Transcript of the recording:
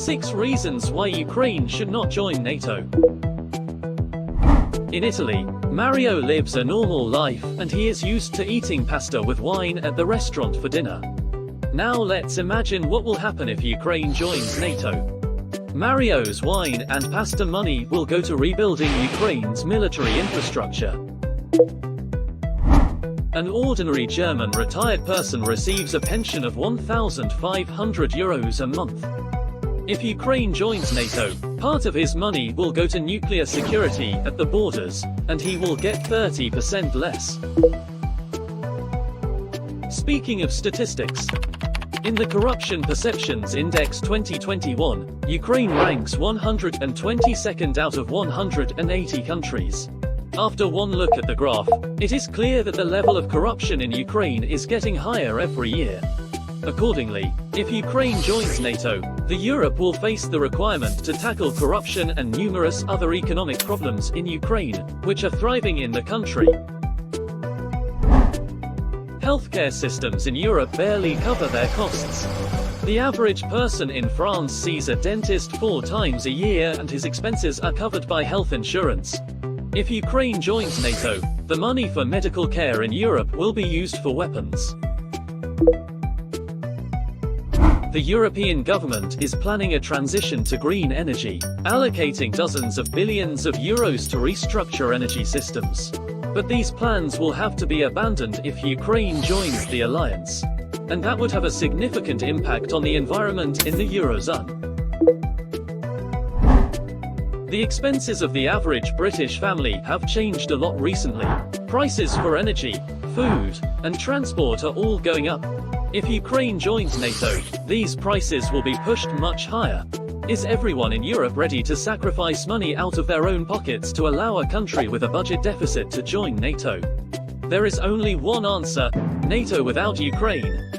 6 reasons why Ukraine should not join NATO. In Italy, Mario lives a normal life and he is used to eating pasta with wine at the restaurant for dinner. Now let's imagine what will happen if Ukraine joins NATO. Mario's wine and pasta money will go to rebuilding Ukraine's military infrastructure. An ordinary German retired person receives a pension of €1,500 a month. If Ukraine joins NATO, part of his money will go to nuclear security at the borders, and he will get 30% less. Speaking of statistics, in the Corruption Perceptions Index 2021, Ukraine ranks 122nd out of 180 countries. After one look at the graph, it is clear that the level of corruption in Ukraine is getting higher every year. Accordingly, if Ukraine joins NATO, Europe will face the requirement to tackle corruption and numerous other economic problems in Ukraine, which are thriving in the country. Healthcare systems in Europe barely cover their costs. The average person in France sees a dentist 4 times a year and his expenses are covered by health insurance. If Ukraine joins NATO, the money for medical care in Europe will be used for weapons. The European government is planning a transition to green energy, allocating dozens of billions of euros to restructure energy systems. But these plans will have to be abandoned if Ukraine joins the alliance. And that would have a significant impact on the environment in the Eurozone. The expenses of the average British family have changed a lot recently. Prices for energy, food, and transport are all going up. If Ukraine joins NATO, these prices will be pushed much higher. Is everyone in Europe ready to sacrifice money out of their own pockets to allow a country with a budget deficit to join NATO? There is only one answer: NATO without Ukraine.